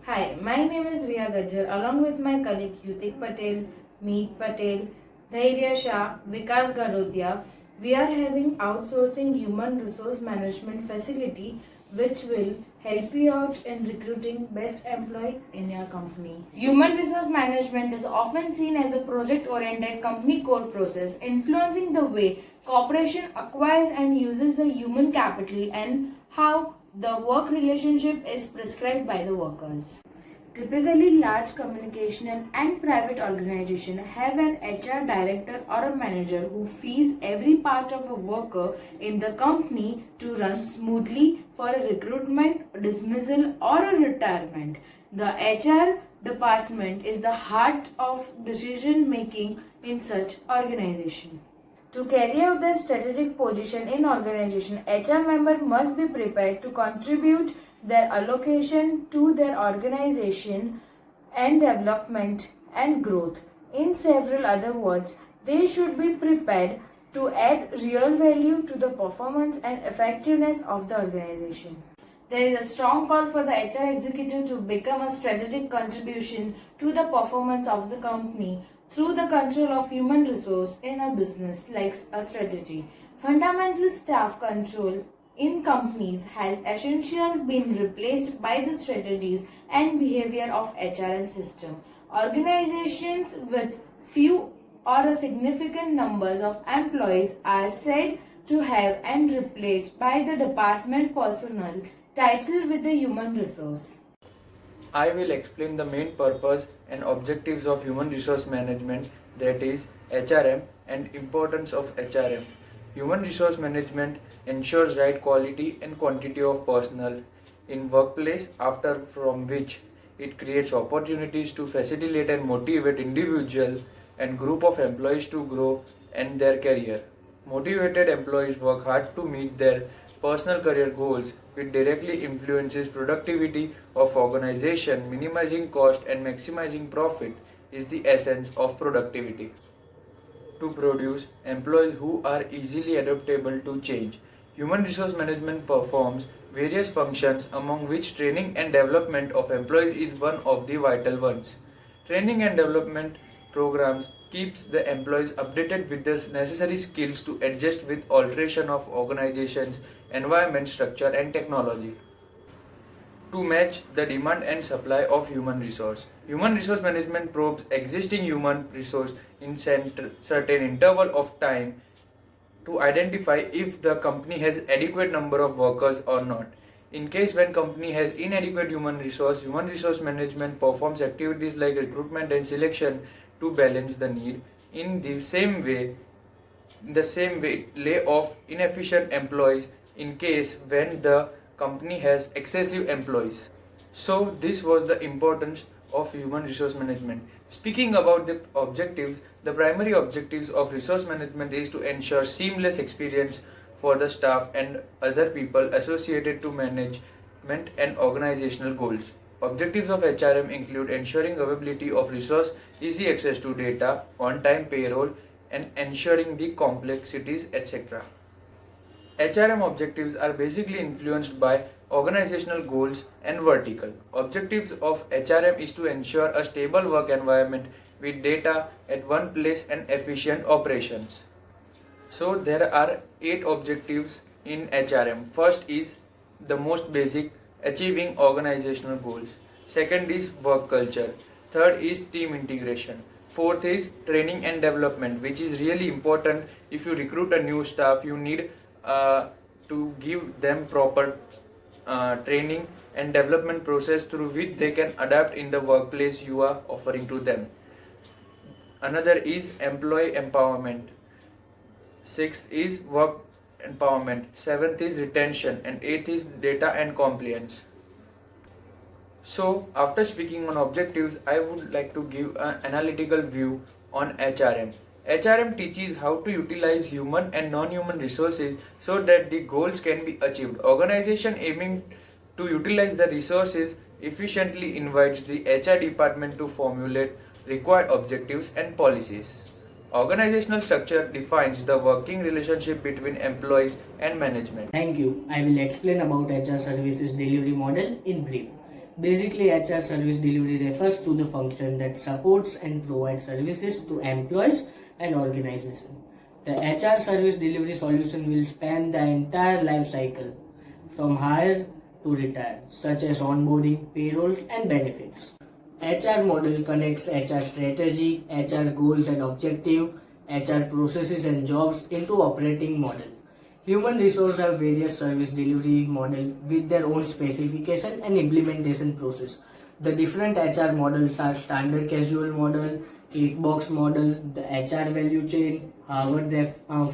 Hi, my name is Riya Gajjar along with my colleague Yutik Patel, Meet Patel, Dhairya Shah, Vikas Garodia. We are having outsourcing human resource management facility which will help you out in recruiting best employee in your company. Human resource management is often seen as a project-oriented company core process influencing the way corporation acquires and uses the human capital and how the work relationship is prescribed by the workers. Typically, large communication and private organizations have an HR director or a manager who fees every part of a worker in the company to run smoothly for a recruitment, dismissal, or a retirement. The HR department is the heart of decision making in such organization. To carry out their strategic position in organization, HR member must be prepared to contribute their allocation to their organization and development and growth. In several other words, they should be prepared to add real value to the performance and effectiveness of the organization. There is a strong call for the HR executive to become a strategic contribution to the performance of the company through the control of human resource in a business like a strategy. Fundamental staff control in companies has essentially been replaced by the strategies and behavior of HRM system. Organizations with few or a significant numbers of employees are said to have and replaced by the department personnel titled with the human resource. I will explain the main purpose and objectives of human resource management, that is HRM, and importance of HRM. Human resource management ensures right quality and quantity of personnel in workplace, after from which it creates opportunities to facilitate and motivate individual and group of employees to grow and their career. Motivated employees work hard to meet their personal career goals, which directly influences productivity of organization. Minimizing cost and maximizing profit is the essence of productivity. To produce employees who are easily adaptable to change, human resource management performs various functions, among which training and development of employees is one of the vital ones. Training and development programs keeps the employees updated with the necessary skills to adjust with alteration of organizations, environment, structure and technology to match the demand and supply of human resource. Human resource management probes existing human resource in certain interval of time to identify if the company has adequate number of workers or not. In case when company has inadequate human resource management performs activities like recruitment and selection to balance the need. In the same way, lay off inefficient employees in case when the company has excessive employees. So this was the importance of human resource management. Speaking about the objectives, the primary objectives of resource management is to ensure seamless experience for the staff and other people associated to management and organizational goals. Objectives of HRM include ensuring availability of resource, easy access to data, on-time payroll, and ensuring the complexities, etc. HRM objectives are basically influenced by organizational goals and vertical. Objectives of HRM is to ensure a stable work environment with data at one place and efficient operations. So there are 8 objectives in HRM. First is the most basic, achieving organizational goals. Second is work culture. Third is team integration. Fourth is training and development, which is really important. If you recruit a new staff, you need to give them proper training and development process through which they can adapt in the workplace you are offering to them. Another is employee empowerment. Sixth is work empowerment. Seventh is retention, and eighth is data and compliance. So after speaking on objectives, I would like to give an analytical view on HRM. HRM teaches how to utilize human and non-human resources so that the goals can be achieved. Organization aiming to utilize the resources efficiently invites the HR department to formulate required objectives and policies. Organizational structure defines the working relationship between employees and management. Thank you. I will explain about HR services delivery model in brief. Basically, HR service delivery refers to the function that supports and provides services to employees and organizations. The HR service delivery solution will span the entire life cycle from hire to retire, such as onboarding, payroll, and benefits. HR model connects HR strategy, HR goals and objective, HR processes and jobs into operating model. Human resources have various service delivery model with their own specification and implementation process. The different HR models are standard casual model, 8-box model, the HR value chain, Harvard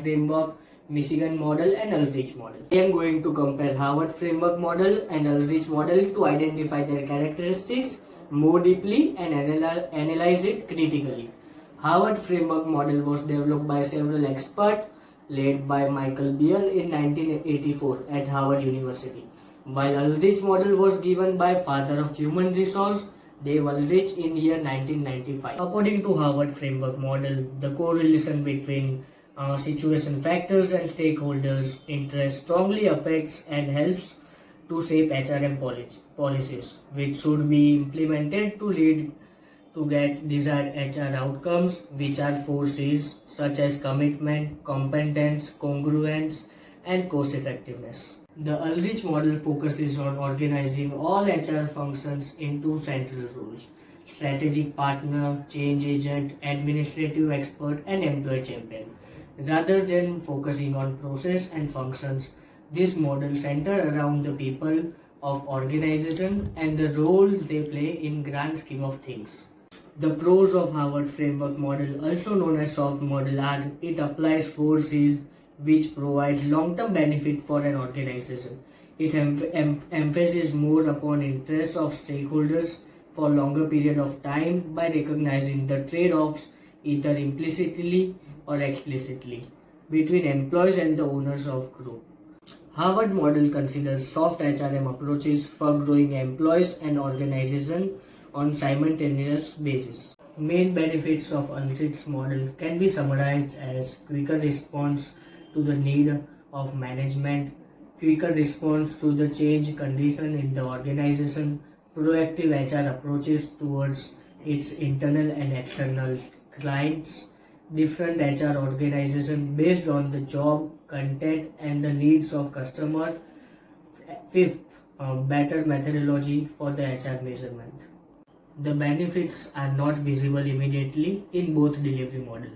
framework, Michigan model and Aldrich model. I am going to compare Harvard framework model and Aldrich model to identify their characteristics more deeply and analyze it critically. Harvard framework model was developed by several experts led by Michael Beer in 1984 at Harvard University, while Aldrich model was given by father of human resource Dave Aldrich in year 1995. According to Harvard framework model, the correlation between situation factors and stakeholders' interest strongly affects and helps to shape HRM policies, which should be implemented to lead to get desired HR outcomes, which are 4 C's such as commitment, competence, congruence, and cost effectiveness. The Aldrich model focuses on organizing all HR functions into central roles: strategic partner, change agent, administrative expert, and employee champion. Rather than focusing on process and functions, this model centers around the people of organization and the roles they play in grand scheme of things. The pros of Harvard framework model, also known as soft model, are it applies 4 C's which provides long-term benefit for an organization. It emphasizes more upon interests of stakeholders for longer period of time by recognizing the trade-offs either implicitly or explicitly between employees and the owners of group. Harvard model considers soft HRM approaches for growing employees and organization on simultaneous basis. Main benefits of Aldrich's model can be summarized as quicker response to the need of management, quicker response to the change condition in the organization, proactive HR approaches towards its internal and external clients, different HR organization based on the job, content and the needs of customer. Fifth, better methodology for the HR measurement. The benefits are not visible immediately in both delivery model.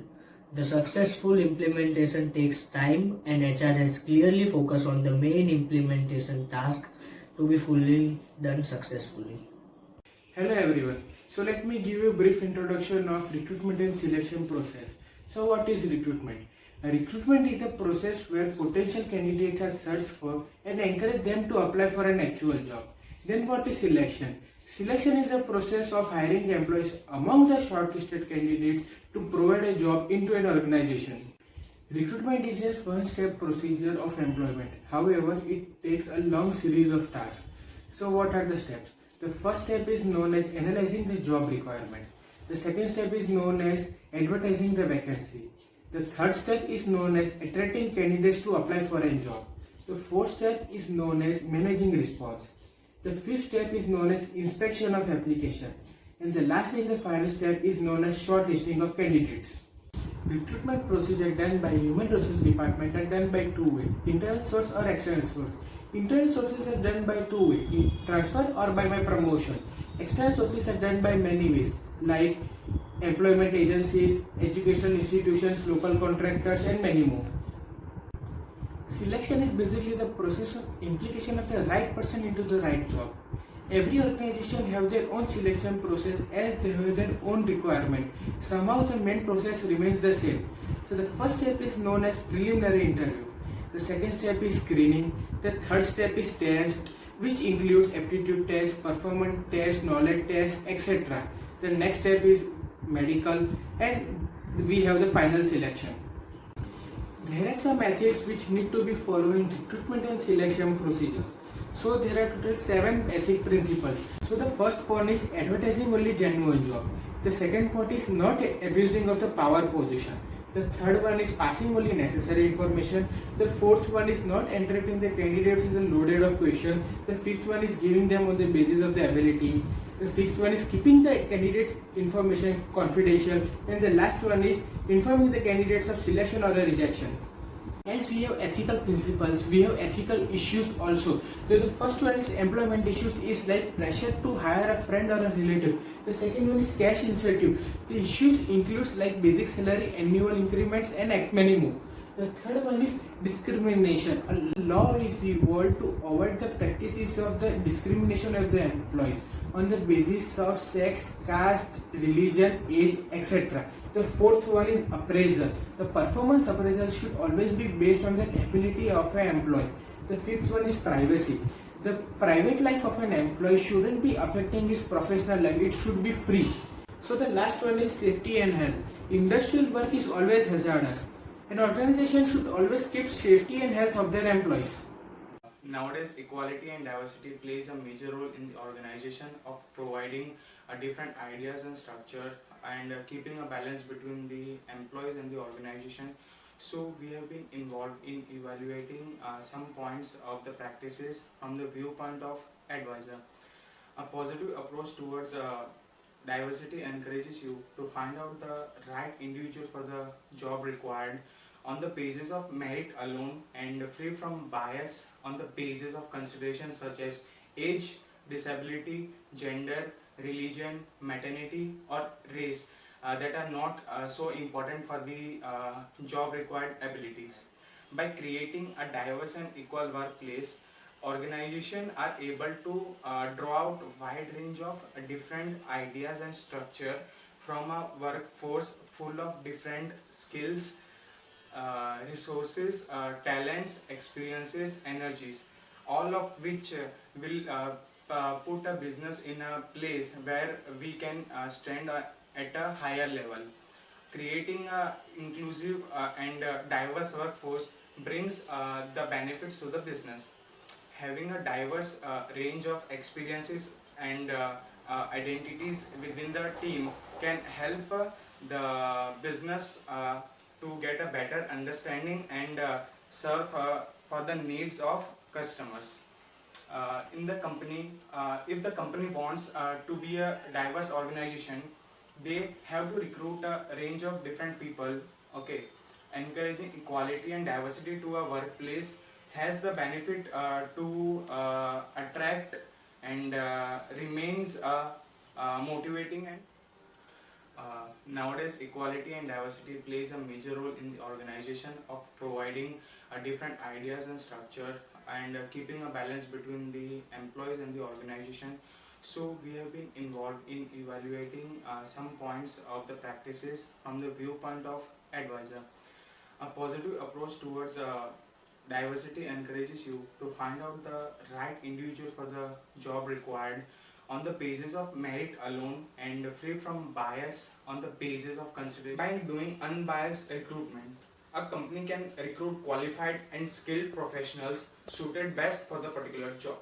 The successful implementation takes time and HR has clearly focused on the main implementation task to be fully done successfully. Hello everyone. So let me give you a brief introduction of recruitment and selection process. So what is recruitment? A recruitment is a process where potential candidates are searched for and encourage them to apply for an actual job. Then what is selection? Selection is a process of hiring employees among the shortlisted candidates to provide a job into an organization. Recruitment is a one-step procedure of employment. However, it takes a long series of tasks. So what are the steps? The first step is known as analyzing the job requirement. The second step is known as advertising the vacancy. The third step is known as attracting candidates to apply for a job. The fourth step is known as managing response. The fifth step is known as inspection of application. And the last and the final step is known as shortlisting of candidates. Recruitment procedure done by Human Resources Department are done by 2 ways: internal source or external source. Internal sources are done by 2 ways: transfer or by my promotion. External sources are done by many ways, like employment agencies, educational institutions, local contractors, and many more. Selection is basically the process of implication of the right person into the right job. Every organization have their own selection process as they have their own requirement. Somehow the main process remains the same. So the first step is known as preliminary interview. The second step is screening. The third step is test, which includes aptitude test, performance test, knowledge test, etc. The next step is medical, and we have the final selection. There are some ethics which need to be followed in recruitment and selection procedures. So there are total 7 ethic principles. So the first one is advertising only genuine job. The second point is not abusing of the power position. The third one is passing only necessary information. The fourth one is not interrupting the candidates is a loaded of question. The fifth one is giving them on the basis of the ability. The sixth one is keeping the candidates information confidential. And the last one is informing the candidates of selection or a rejection. As we have ethical principles, we have ethical issues also. So the first one is employment issues is like pressure to hire a friend or a relative. The second one is cash incentive. The issues includes like basic salary, annual increments and many more. The third one is discrimination. A law is evolved to avoid the practices of the discrimination of the employees on the basis of sex, caste, religion, age, etc. The fourth one is appraisal. The performance appraisal should always be based on the ability of an employee. The fifth one is privacy. The private life of an employee shouldn't be affecting his professional life. It should be free. So the last one is safety and health. Industrial work is always hazardous. An organization should always keep safety and health of their employees. Nowadays, equality and diversity plays a major role in the organization of providing different ideas and structure and keeping a balance between the employees and the organization. So we have been involved in evaluating some points of the practices from the viewpoint of advisor. A positive approach towards diversity encourages you to find out the right individual for the job required on the basis of merit alone and free from bias on the basis of considerations such as age, disability, gender, religion, maternity or race that are not so important for the job required abilities. By creating a diverse and equal workplace, organizations are able to draw out a wide range of different ideas and structure from a workforce full of different skills, resources, talents, experiences, energies, all of which will put a business in a place where we can stand at a higher level. Creating an inclusive and diverse workforce brings the benefits to the business. Having a diverse range of experiences and identities within the team can help the business to get a better understanding and serve for the needs of customers. In the company, if the company wants to be a diverse organization, they have to recruit a range of different people. Okay, encouraging equality and diversity to a workplace has the benefit to attract and remains motivating and nowadays equality and diversity plays a major role in the organization of providing different ideas and structure and keeping a balance between the employees and the organization. So we have been involved in evaluating some points of the practices from the viewpoint of advisor. A positive approach towards diversity encourages you to find out the right individual for the job required on the basis of merit alone and free from bias on the basis of consideration. By doing unbiased recruitment, a company can recruit qualified and skilled professionals suited best for the particular job.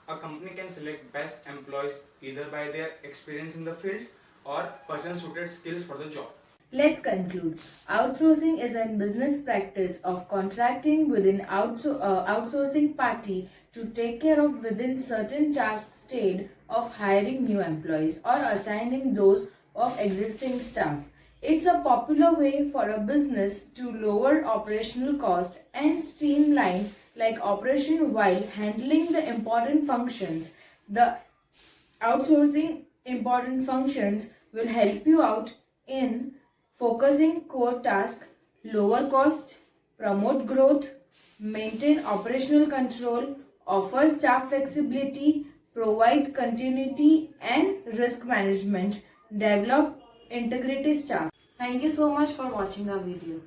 A company can select best employees either by their experience in the field or person suited skills for the job. Let's conclude. Outsourcing is a business practice of contracting with an outsourcing party to take care of within certain task state of hiring new employees or assigning those of existing staff. It's a popular way for a business to lower operational cost and streamline like operation while handling the important functions. The outsourcing important functions will help you out in focusing core tasks, lower cost, promote growth, maintain operational control, offer staff flexibility, provide continuity and risk management, develop integrity staff. Thank you so much for watching our video.